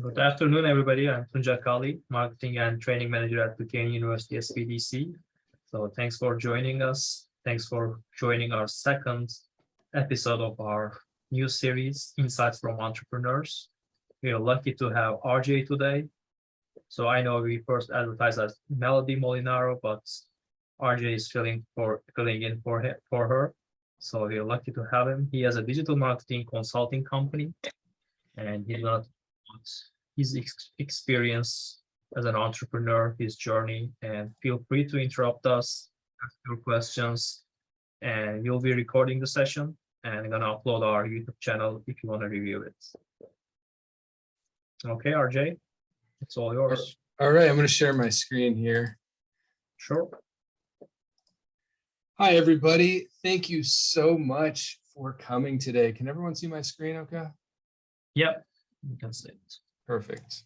Good afternoon, everybody. I'm Tunja Kali, Marketing and Training Manager at Duquesne University SBDC. So thanks for joining us. Thanks for joining our second episode of our new series, Insights from Entrepreneurs. We are lucky to have RJ today. So I know we first advertised as Melody Molinaro, but RJ is filling in for her. So we are lucky to have him. He has a digital marketing consulting company, and he's going to his experience as an entrepreneur, his journey, and feel free to interrupt us, ask your questions, and you'll be recording the session and gonna upload our YouTube channel if you want to review it. Okay, RJ, it's all yours. All right, I'm going to share my screen here. Sure. Hi, everybody. Thank you so much for coming today. Can everyone see my screen okay? Yep, you can see it. Perfect.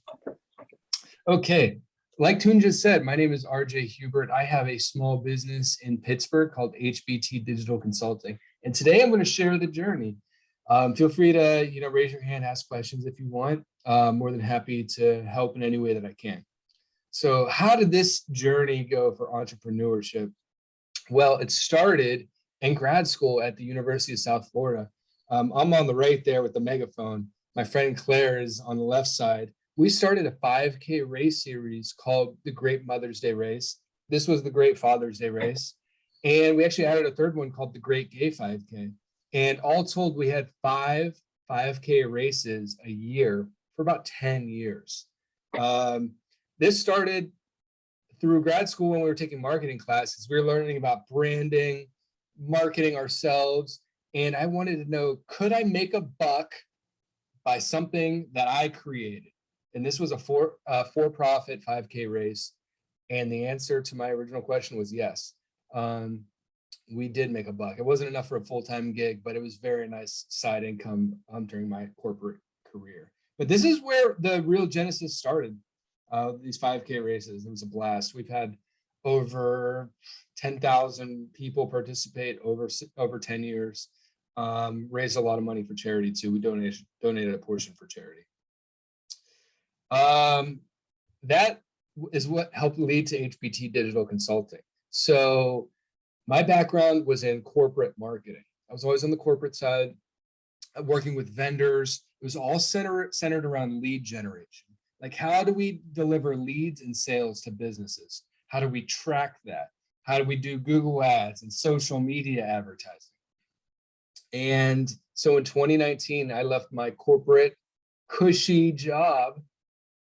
Okay, like Tunja said, my name is RJ Huebert. I have a small business in Pittsburgh called HBT Digital Consulting. And today I'm going to share the journey. Feel free to raise your hand, ask questions if you want. More than happy to help in any way that I can. So how did this journey go for entrepreneurship? Well, it started in grad school at the University of South Florida. I'm on the right there with the megaphone. My friend Claire is on the left side. We started a 5K race series called the Great Mother's Day Race. This was the Great Father's Day Race. And we actually added a third one called the Great Gay 5K. And all told, we had 5K races a year for about 10 years. This started through grad school when we were taking marketing classes. We were learning about branding, marketing ourselves. And I wanted to know, could I make a buck by something that I created? And this was a for-profit 5K race. And the answer to my original question was yes. We did make a buck. It wasn't enough for a full-time gig, but it was very nice side income during my corporate career. But this is where the real genesis started, these 5K races. It was a blast. We've had over 10,000 people participate over 10 years. Raised a lot of money for charity too. We donated a portion for charity. That is what helped lead to HBT Digital Consulting. So my background was in corporate marketing. I was always on the corporate side, working with vendors. It was all centered around lead generation. Like, how do we deliver leads and sales to businesses? How do we track that? How do we do Google ads and social media advertising? And so in 2019, I left my corporate cushy job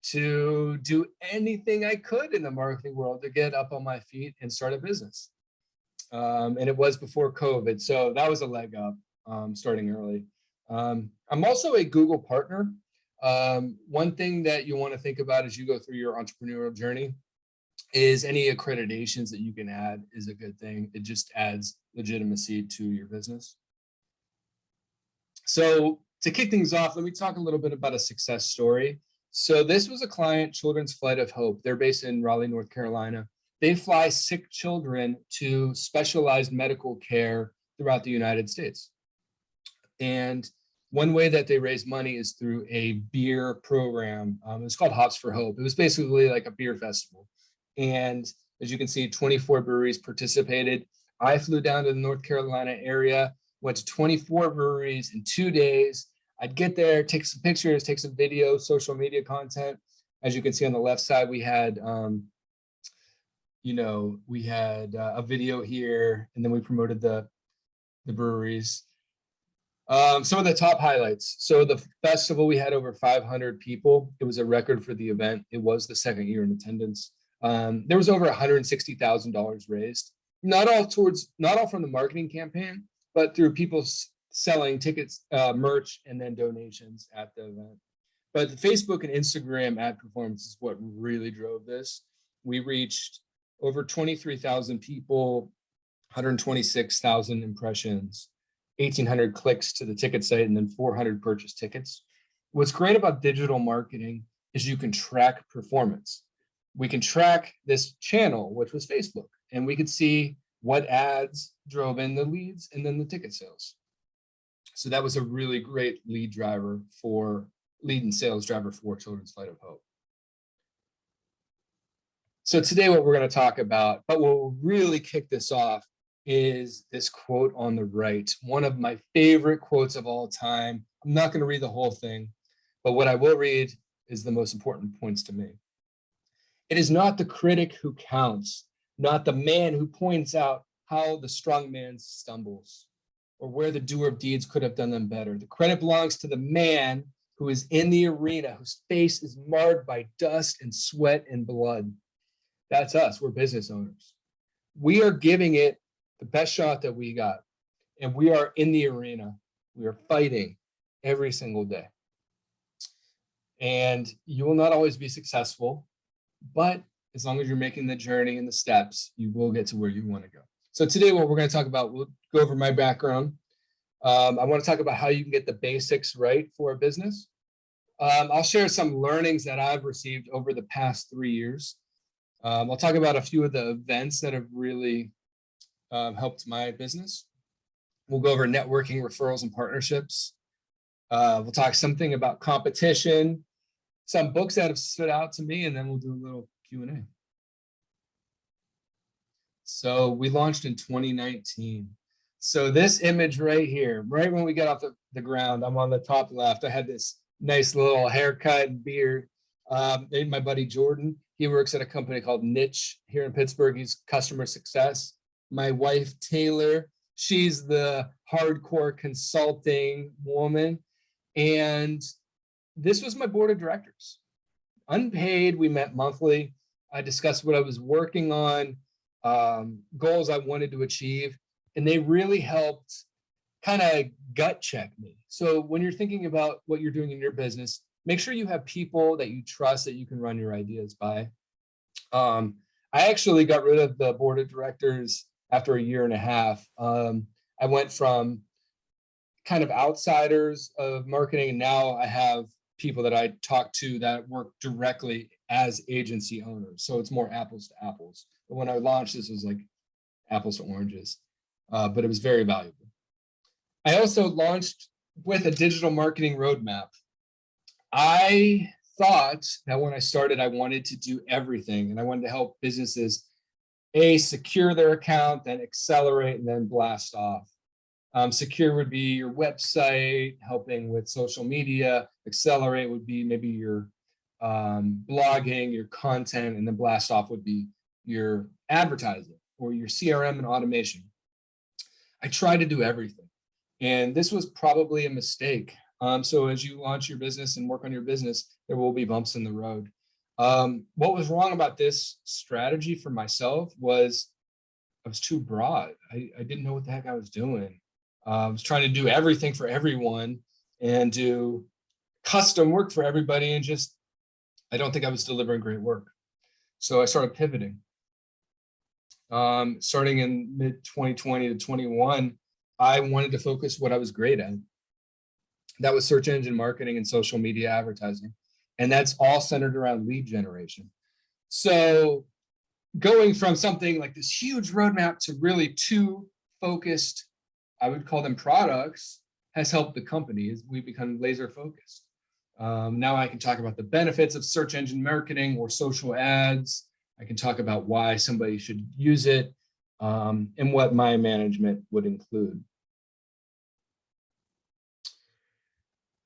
to do anything I could in the marketing world to get up on my feet and start a business. And it was before COVID, so that was a leg up, starting early. I'm also a Google partner. One thing that you want to think about as you go through your entrepreneurial journey is any accreditations that you can add is a good thing. It just adds legitimacy to your business. So to kick things off, let me talk a little bit about a success story. So this was a client, Children's Flight of Hope. They're based in Raleigh, North Carolina. They fly sick children to specialized medical care throughout the United States. And one way that they raise money is through a beer program. It's called Hops for Hope. It was basically like a beer festival. And as you can see, 24 breweries participated. I flew down to the North Carolina area, went to 24 breweries in 2 days. I'd get there, take some pictures, take some video, social media content. As you can see on the left side, we had, a video here, and then we promoted the breweries. Some of the top highlights. So the festival, we had over 500 people. It was a record for the event. It was the second year in attendance. There was over $160,000 raised. Not all from the marketing campaign, but through people selling tickets, merch, and then donations at the event. But the Facebook and Instagram ad performance is what really drove this. We reached over 23,000 people, 126,000 impressions, 1,800 clicks to the ticket site, and then 400 purchased tickets. What's great about digital marketing is you can track performance. We can track this channel, which was Facebook, and we could see what ads drove in the leads and then the ticket sales. So that was a really great lead driver for lead and sales driver for Children's Flight of Hope. So today what we're going to talk about, but what will really kick this off is this quote on the right, one of my favorite quotes of all time. I'm not going to read the whole thing, but what I will read is the most important points to me. It is not the critic who counts, not the man who points out how the strong man stumbles, or where the doer of deeds could have done them better. The credit belongs to the man who is in the arena, whose face is marred by dust and sweat and blood. That's us. We're business owners. We are giving it the best shot that we got, and we are in the arena. We are fighting every single day. And you will not always be successful, but as long as you're making the journey and the steps, you will get to where you want to go. So today, what we're going to talk about, we'll go over my background. I want to talk about how you can get the basics right for a business. I'll share some learnings that I've received over the past 3 years. I'll talk about a few of the events that have really helped my business. We'll go over networking, referrals, and partnerships. We'll talk something about competition, some books that have stood out to me, and then we'll do a little Q&A. So we launched in 2019. So this image right here, right when we got off the ground, I'm on the top left. I had this nice little haircut and beard. My buddy Jordan, he works at a company called Niche here in Pittsburgh. He's customer success. My wife, Taylor, she's the hardcore consulting woman. And this was my board of directors. Unpaid, we met monthly. I discussed what I was working on, goals I wanted to achieve, and they really helped kind of gut check me. So when you're thinking about what you're doing in your business, make sure you have people that you trust that you can run your ideas by. I actually got rid of the board of directors after 1.5 years. I went from kind of outsiders of marketing, and now I have people that I talk to that work directly as agency owners. So it's more apples to apples. But when I launched, this was like apples to oranges, but it was very valuable. I also launched with a digital marketing roadmap. I thought that when I started, I wanted to do everything, and I wanted to help businesses secure their account, then accelerate, and then blast off. Secure would be your website, helping with social media. Accelerate would be maybe your blogging, your content, and then blast off would be your advertising or your CRM and automation. I tried to do everything, and this was probably a mistake. So as you launch your business and work on your business, there will be bumps in the road. What was wrong about this strategy for myself was I was too broad. I didn't know what the heck I was doing. I was trying to do everything for everyone and do custom work for everybody, and just, I don't think I was delivering great work. So I started pivoting. Starting in mid-2020 to 21, I wanted to focus what I was great at. That was search engine marketing and social media advertising. And that's all centered around lead generation. So going from something like this huge roadmap to really 2 focused, I would call them products, has helped the company as we become laser focused. Now I can talk about the benefits of search engine marketing or social ads. I can talk about why somebody should use it, and what my management would include.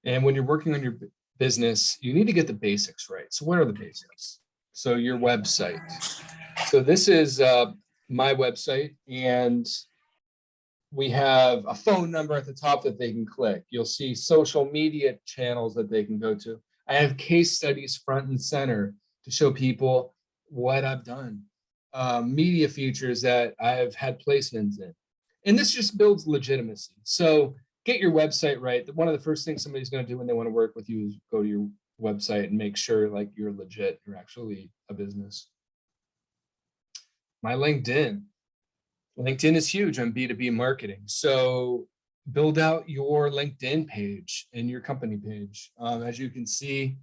And when you're working on your business, you need to get the basics right. So what are the basics? So your website. So this is my website, and we have a phone number at the top that they can click. You'll see social media channels that they can go to. I have case studies front and center to show people what I've done, media features that I've had placements in. And this just builds legitimacy. So get your website right. One of the first things somebody's going to do when they want to work with you is go to your website and make sure like you're legit, you're actually a business. My LinkedIn. LinkedIn is huge on B2B marketing. So build out your LinkedIn page and your company page. As you can see,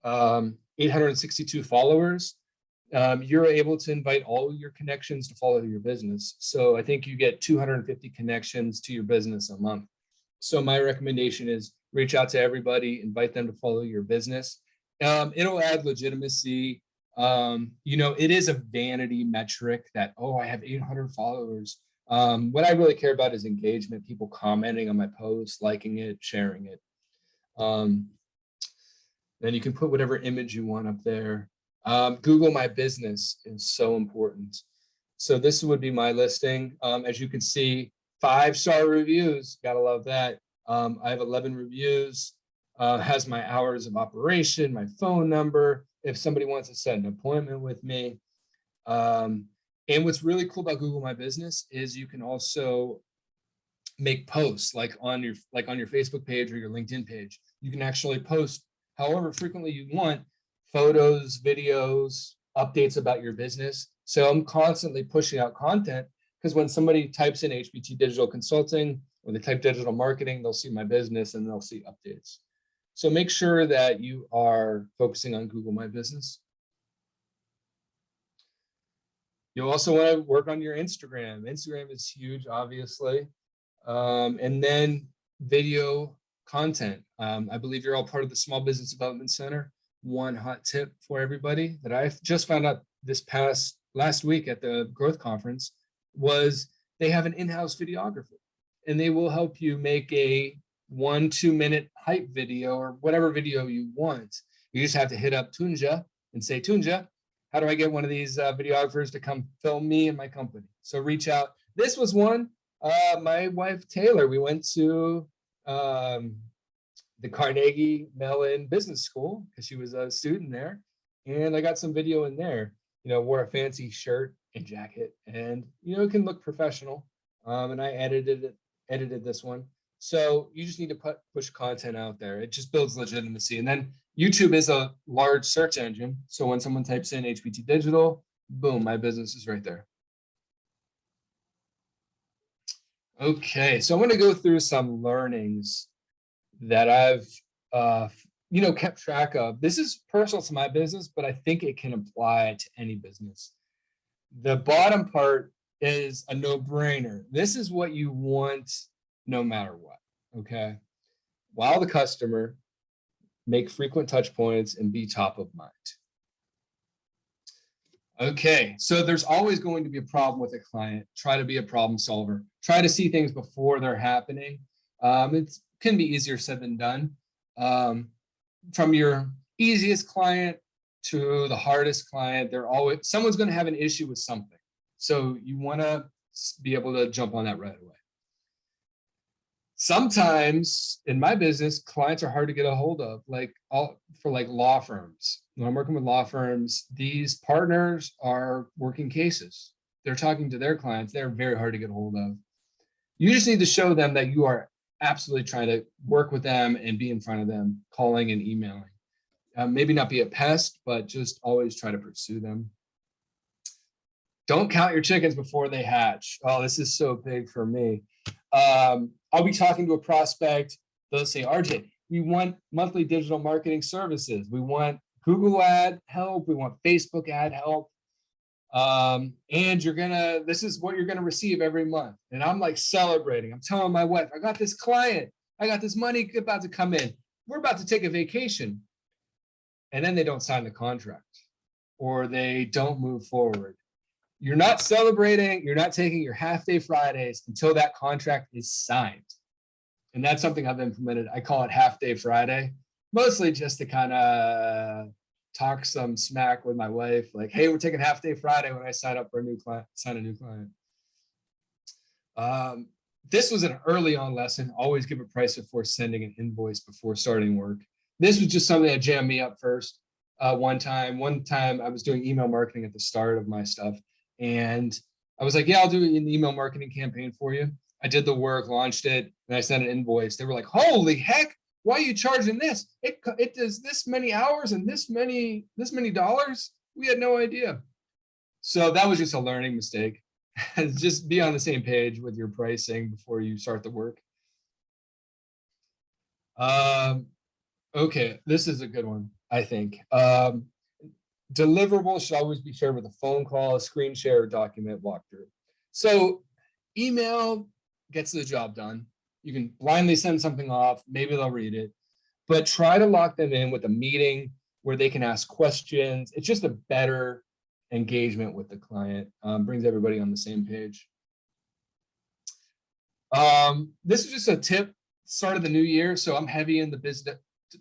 862 followers. You're able to invite all your connections to follow your business. So I think you get 250 connections to your business a month. So my recommendation is reach out to everybody, invite them to follow your business. It'll add legitimacy. It is a vanity metric that, oh, I have 800 followers. What I really care about is engagement, people commenting on my posts, liking it, sharing it. Then you can put whatever image you want up there. Google My Business is so important. So this would be my listing. As you can see, 5-star reviews, gotta love that. I have 11 reviews, has my hours of operation, my phone number, if somebody wants to set an appointment with me. And what's really cool about Google My Business is you can also make posts like on your Facebook page or your LinkedIn page. You can actually post however frequently you want, photos, videos, updates about your business. So I'm constantly pushing out content because when somebody types in HBT Digital Consulting or they type digital marketing, they'll see my business and they'll see updates. So make sure that you are focusing on Google My Business. You'll also want to work on your Instagram. Instagram is huge, obviously. And then video content. I believe you're all part of the Small Business Development Center. One hot tip for everybody that I just found out last week at the growth conference was they have an in-house videographer, and they will help you make a 1-2 minute hype video or whatever video you want. You just have to hit up Tunja and say, Tunja, how do I get one of these videographers to come film me and my company? So reach out. This was one, my wife, Taylor, we went to the Carnegie Mellon Business School because she was a student there. And I got some video in there, wore a fancy shirt and jacket and, it can look professional. And I edited this one. So you just need to push content out there. It just builds legitimacy. And then YouTube is a large search engine. So when someone types in HBT Digital, boom, my business is right there. Okay, so I'm going to go through some learnings that I've, kept track of. This is personal to my business, but I think it can apply to any business. The bottom part is a no-brainer. This is what you want no matter what, okay? Wow the customer, make frequent touch points, and be top of mind. Okay, so there's always going to be a problem with a client. Try to be a problem solver. Try to see things before they're happening. It can be easier said than done. From your easiest client to the hardest client, someone's going to have an issue with something. So you want to be able to jump on that right away. Sometimes in my business, clients are hard to get a hold of, for law firms. When I'm working with law firms, these partners are working cases. They're talking to their clients. They're very hard to get a hold of. You just need to show them that you are absolutely trying to work with them and be in front of them, calling and emailing. Maybe not be a pest, but just always try to pursue them. Don't count your chickens before they hatch. Oh, this is so big for me. I'll be talking to a prospect. They'll say, RJ, we want monthly digital marketing services. We want Google ad help. We want Facebook ad help. And this is what you're going to receive every month. And I'm like celebrating. I'm telling my wife, I got this client. I got this money about to come in. We're about to take a vacation. And then they don't sign the contract or they don't move forward. You're not celebrating, you're not taking your half-day Fridays until that contract is signed. And that's something I've implemented. I call it half-day Friday, mostly just to kind of talk some smack with my wife, like, hey, we're taking half-day Friday when I sign up for a new client, sign a new client. This was an early on lesson. Always give a price before sending an invoice before starting work. This was just something that jammed me up first. One time I was doing email marketing at the start of my stuff. And I was like, yeah, I'll do an email marketing campaign for you. I did the work, launched it, and I sent an invoice. They were like, holy heck, why are you charging this? It does this many hours and this many dollars? We had no idea. So that was just a learning mistake. Just be on the same page with your pricing before you start the work. Okay, this is a good one, I think. Deliverables should always be shared with a phone call, a screen share, or document walkthrough. So email gets the job done. You can blindly send something off, maybe they'll read it, but try to lock them in with a meeting where they can ask questions. It's just a better engagement with the client, brings everybody on the same page. This is just a tip, start of the new year. So I'm heavy in the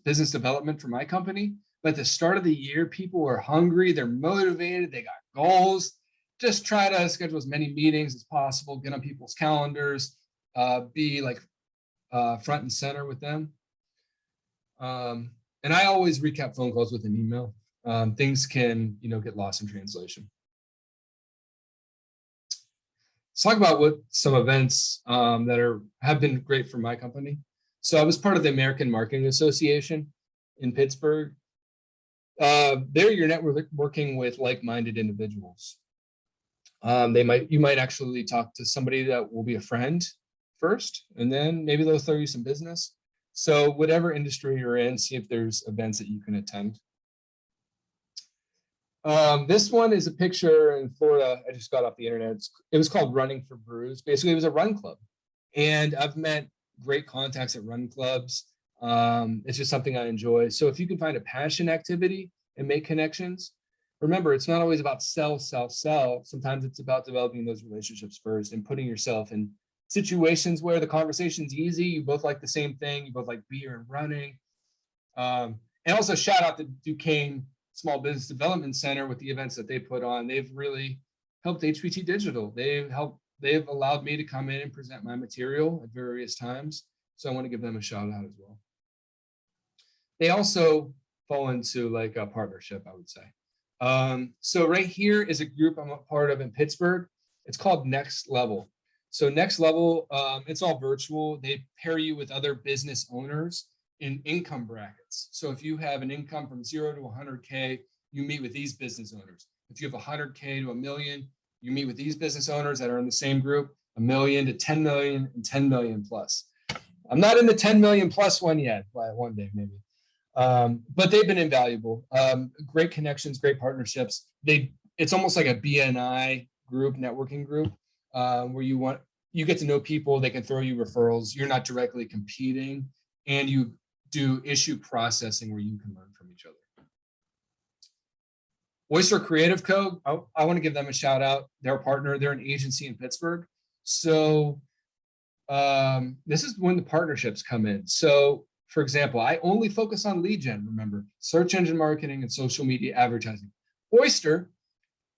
business development for my company, but at the start of the year, people are hungry, they're motivated, they got goals. Just try to schedule as many meetings as possible, get on people's calendars, be like front and center with them. And I always recap phone calls with an email. Things can, get lost in translation. Let's talk about what some events that have been great for my company. So I was part of the American Marketing Association in Pittsburgh. There you're networking with like-minded individuals. You might actually talk to somebody that will be a friend first, and then maybe they'll throw you some business. So whatever industry you're in, see if there's events that you can attend. This one is a picture in Florida. I just got off the internet. It was called Running for Brews. Basically, it was a run club. And I've met great contacts at run clubs. It's just something I enjoy. So if you can find a passion activity and make connections, remember, it's not always about sell. Sometimes it's about developing those relationships first and putting yourself in situations where the conversation's easy. You both like the same thing. You both like beer and running. And also shout out to Duquesne Small Business Development Center with the events that they put on. They've really helped HBT Digital. They've allowed me to come in and present my material at various times. So I want to give them a shout out as well. They also fall into like a partnership, I would say. So right here is a group I'm a part of in Pittsburgh. It's called Next Level. So Next Level, it's all virtual. They pair you with other business owners in income brackets. So if you have an income from 0 to 100K, you meet with these business owners. If you have 100K to $1 million, you meet with these business owners that are in the same group, 1 million to 10 million and 10 million plus. I'm not in the 10 million plus one yet, one day maybe. But they've been invaluable. Great connections, great partnerships. It's almost like a BNI group, networking group, where you get to know people, they can throw you referrals. You're not directly competing, and you do issue processing where you can learn from each other. Oyster Creative Co. I want to give them a shout out. They're a partner. They're an agency in Pittsburgh. So this is when the partnerships come in. So for example, I only focus on lead gen, remember, search engine marketing and social media advertising. Oyster,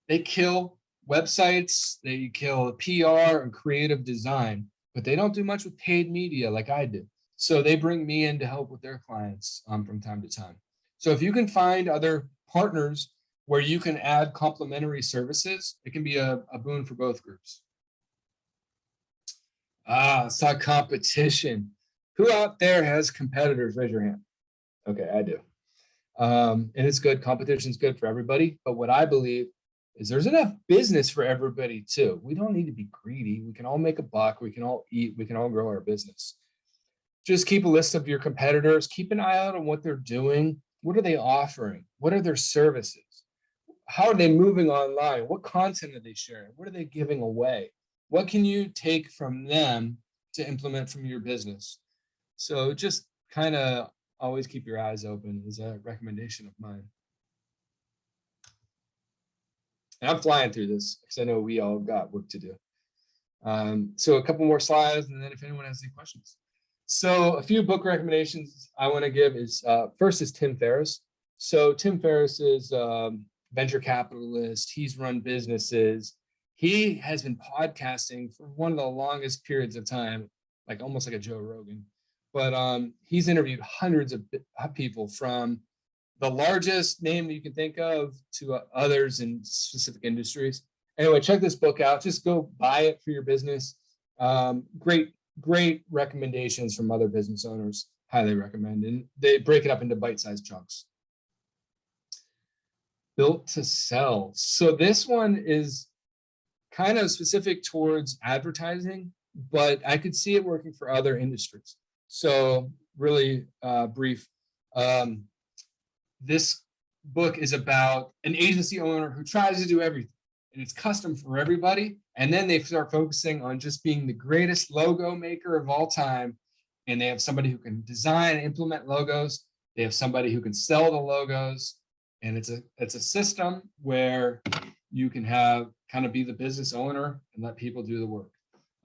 they kill websites, they kill PR and creative design, but they don't do much with paid media like I do. So they bring me in to help with their clients from time to time. So if you can find other partners where you can add complementary services, it can be a boon for both groups. It's not competition. Who out there has competitors? Raise your hand. Okay, I do. And it's good. Competition is good for everybody. But what I believe is there's enough business for everybody too. We don't need to be greedy. We can all make a buck. We can all eat. We can all grow our business. Just keep a list of your competitors. Keep an eye out on what they're doing. What are they offering? What are their services? How are they moving online? What content are they sharing? What are they giving away? What can you take from them to implement from your business? So just kind of always keep your eyes open is a recommendation of mine. And I'm flying through this because I know we all got work to do. So a couple more slides, and then if anyone has any questions. So a few book recommendations I want to give is, first is Tim Ferriss. So Tim Ferriss is a venture capitalist. He's run businesses. He has been podcasting for one of the longest periods of time, like almost like a Joe Rogan. But he's interviewed hundreds of people, from the largest name that you can think of to others in specific industries. Anyway, check this book out. Just go buy it for your business. Great recommendations from other business owners. Highly recommend. And they break it up into bite-sized chunks. Built to Sell. So this one is kind of specific towards advertising, but I could see it working for other industries. So really brief. This book is about an agency owner who tries to do everything, and it's custom for everybody. And then they start focusing on just being the greatest logo maker of all time. and they have somebody who can design and implement logos. They have somebody who can sell the logos, and it's a system where you can have kind of be the business owner and let people do the work.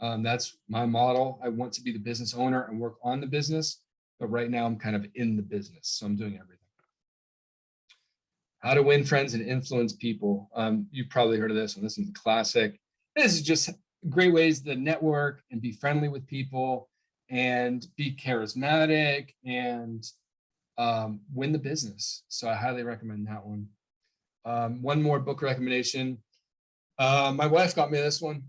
That's my model. I want to be the business owner and work on the business, but right now I'm kind of in the business, so I'm doing everything. How to win friends and influence people. You've probably heard of this one. This is a classic. This is just great ways to network and be friendly with people and be charismatic and win the business. So I highly recommend that one. One more book recommendation. My wife got me this one.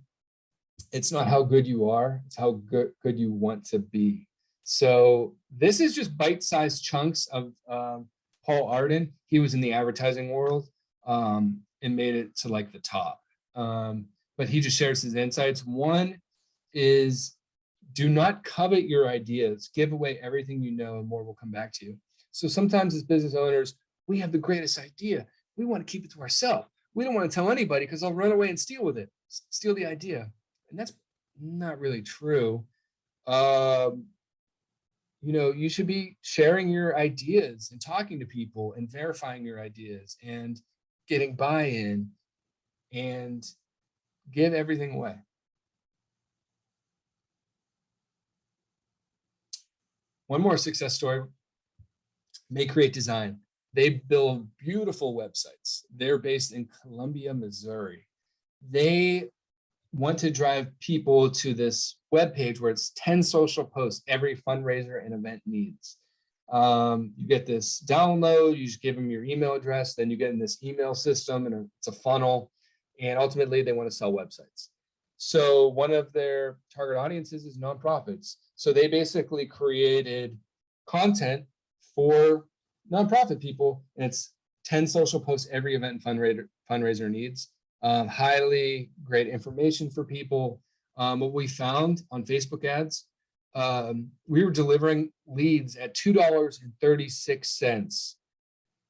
It's not how good you are, it's how good you want to be. So this is just bite-sized chunks of Paul Arden. He was in the advertising world and made it to like the top. But he just shares his insights. One is, do not covet your ideas. Give away everything you know and more will come back to you. So sometimes as business owners, we have the greatest idea. We want to keep it to ourselves. We don't want to tell anybody because they'll run away and steal with it, steal the idea. And that's not really true. You should be sharing your ideas and talking to people and verifying your ideas and getting buy-in and give everything away. One more success story, Make Create Design. They build beautiful websites. They're based in Columbia, Missouri. They want to drive people to this webpage where it's 10 social posts every fundraiser and event needs. You get this download, you just give them your email address, then you get in this email system and it's a funnel, and ultimately they want to sell websites. So one of their target audiences is nonprofits. So they basically created content for nonprofit people, and it's 10 social posts every event and fundraiser needs. Highly great information for people. What we found on Facebook ads, we were delivering leads at $2.36.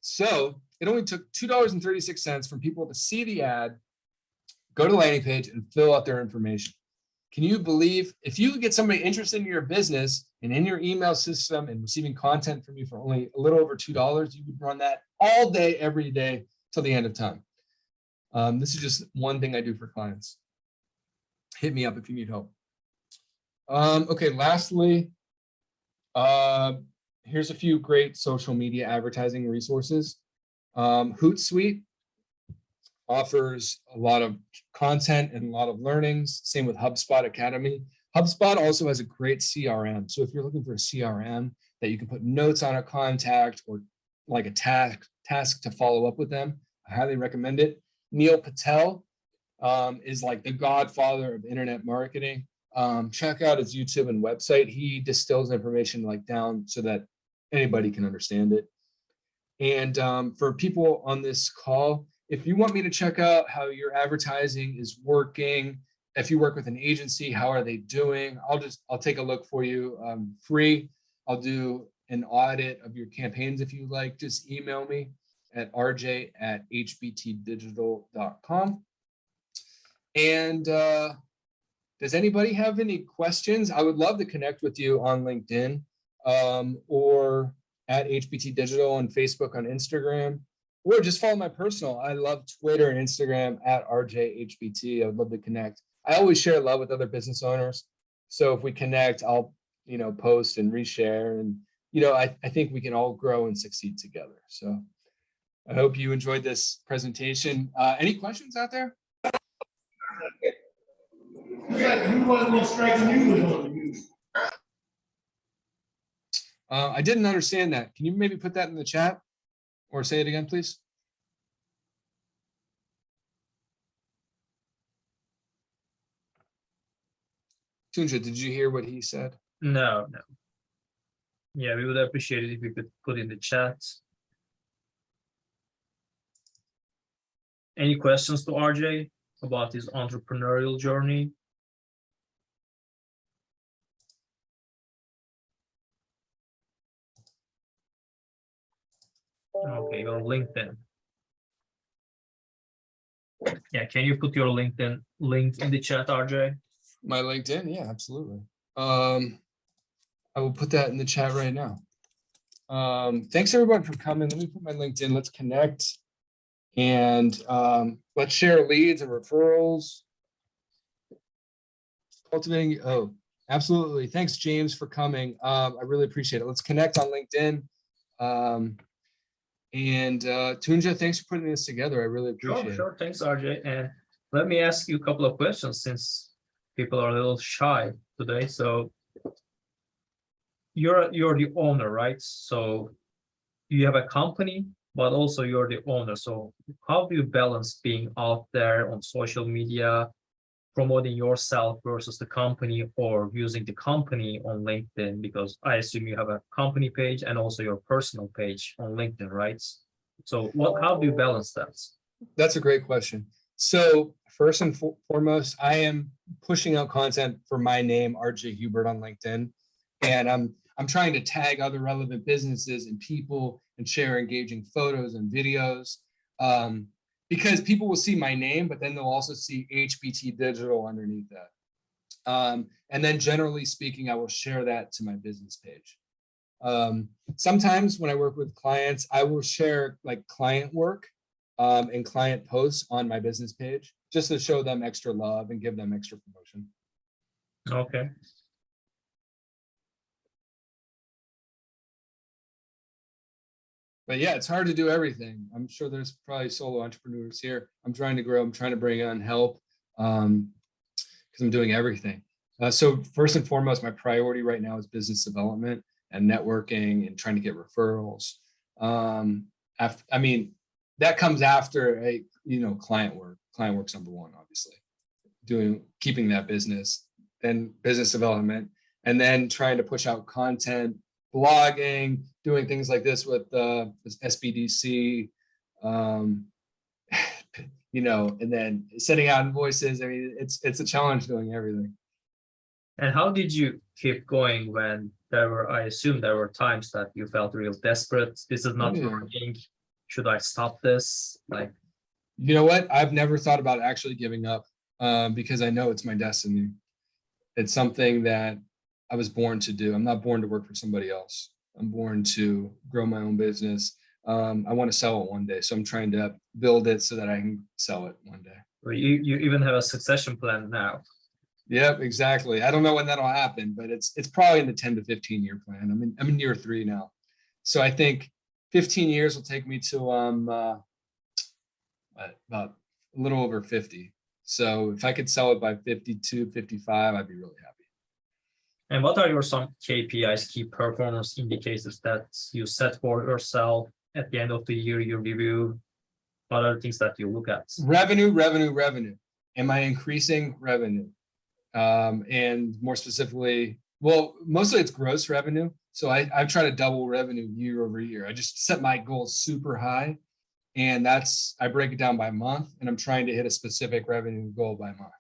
So it only took $2.36 from people to see the ad, go to the landing page, and fill out their information. Can you believe if you get somebody interested in your business and in your email system and receiving content from you for only a little over $2, you would run that all day, every day till the end of time. This is just one thing I do for clients. Hit me up if you need help. Okay, lastly, here's a few great social media advertising resources. Hootsuite offers a lot of content and a lot of learnings. Same with HubSpot Academy. HubSpot also has a great CRM. So if you're looking for a CRM that you can put notes on a contact or like a task to follow up with them, I highly recommend it. Neil Patel is like the godfather of internet marketing. Check out his YouTube and website. He distills information like down so that anybody can understand it. And for people on this call, if you want me to check out how your advertising is working, if you work with an agency, how are they doing? I'll take a look for you free. I'll do an audit of your campaigns if you like. Just email me at rj@hbtdigital.com. And does anybody have any questions? I would love to connect with you on LinkedIn or at HBT Digital on Facebook, on Instagram, or just follow my personal. I love Twitter and Instagram at rjhbt. I would love to connect. I always share love with other business owners. So if we connect, I'll post and reshare. And I think we can all grow and succeed together. So I hope you enjoyed this presentation. Any questions out there? I didn't understand that. Can you maybe put that in the chat or say it again, please? Tunja, did you hear what he said? No. Yeah, we would appreciate it if you could put in the chat. Any questions to RJ about his entrepreneurial journey? Okay, your LinkedIn. Yeah, can you put your LinkedIn link in the chat, RJ? My LinkedIn, yeah, absolutely. I will put that in the chat right now. Thanks everyone for coming. Let me put my LinkedIn. Let's connect and let's share leads and referrals. Cultivating. Oh, absolutely. Thanks, James, for coming. I really appreciate it. Let's connect on LinkedIn. Tunja, thanks for putting this together. I really appreciate it. Sure. Thanks, RJ. And let me ask you a couple of questions since people are a little shy today. So you're the owner, right? So you have a company, but also you're the owner. So how do you balance being out there on social media, promoting yourself versus the company, or using the company on LinkedIn? Because I assume you have a company page and also your personal page on LinkedIn, right? So how do you balance that? That's a great question. So first and foremost, I am pushing out content for my name, RJ Huebert, on LinkedIn. And I'm trying to tag other relevant businesses and people and share engaging photos and videos. Because people will see my name, but then they'll also see HBT Digital underneath that. And then generally speaking, I will share that to my business page. Sometimes when I work with clients, I will share like client work and client posts on my business page just to show them extra love and give them extra promotion. Okay. But yeah, it's hard to do everything. I'm sure there's probably solo entrepreneurs here. I'm trying to grow. I'm trying to bring on help because I'm doing everything. So first and foremost, my priority right now is business development and networking and trying to get referrals. I mean, that comes after client work. Client work's number one, obviously. Keeping that business, then business development, and then trying to push out content, blogging, doing things like this with SBDC, and then sending out invoices. I mean, it's a challenge doing everything. And how did you keep going when I assume there were times that you felt real desperate? This is not working. Should I stop this? You know what? I've never thought about actually giving up because I know it's my destiny. It's something that I was born to do. I'm not born to work for somebody else. I'm born to grow my own business. I want to sell it one day. So I'm trying to build it so that I can sell it one day. Well, you even have a succession plan now. Yep, exactly. I don't know when that'll happen, but it's probably in the 10 to 15 year plan. I'm in year 3 now. So I think 15 years will take me to about a little over 50. So if I could sell it by 52, 55, I'd be really happy. And what are some KPIs, key performance indicators that you set for yourself at the end of the year, you review? What are things that you look at? Revenue. Am I increasing revenue? And more specifically, well, mostly it's gross revenue. So I try to double revenue year over year. I just set my goals super high, and I break it down by month, and I'm trying to hit a specific revenue goal by month.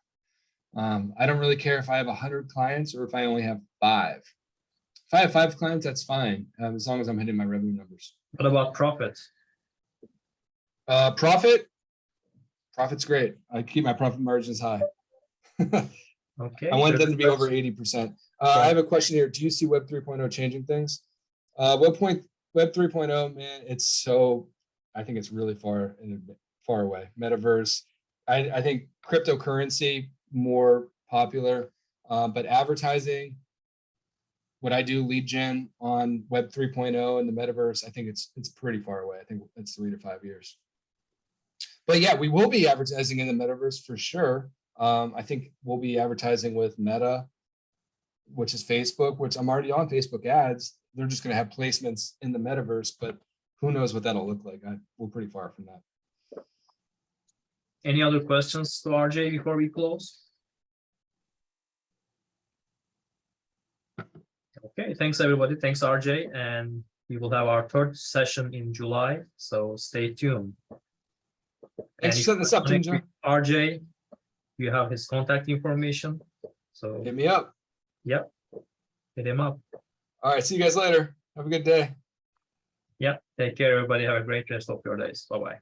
I don't really care if I have 100 clients or if I only have 5. If I have 5 clients, that's fine, as long as I'm hitting my revenue numbers. What about profit? Profit's great. I keep my profit margins high. Okay. I want them to be over 80%. I have a question here. Do you see Web 3.0 changing things? Web 3.0, man, I think it's really far away. Metaverse, I think cryptocurrency more popular, but advertising, what I do, lead gen on Web 3.0 and the metaverse, I think it's pretty far away. I think it's 3 to 5 years. But yeah, we will be advertising in the metaverse for sure. I think we'll be advertising with Meta, which is Facebook, which I'm already on Facebook ads. They're just going to have placements in the metaverse, but who knows what that'll look like. We're pretty far from that. Any other questions to RJ before we close? Okay, thanks everybody. Thanks RJ, and we will have our 3rd session in July, so stay tuned. Thanks for setting this up, RJ, you have his contact information, so hit me up. Yep, hit him up. All right, see you guys later. Have a good day. Yeah, take care everybody. Have a great rest of your days. Bye-bye.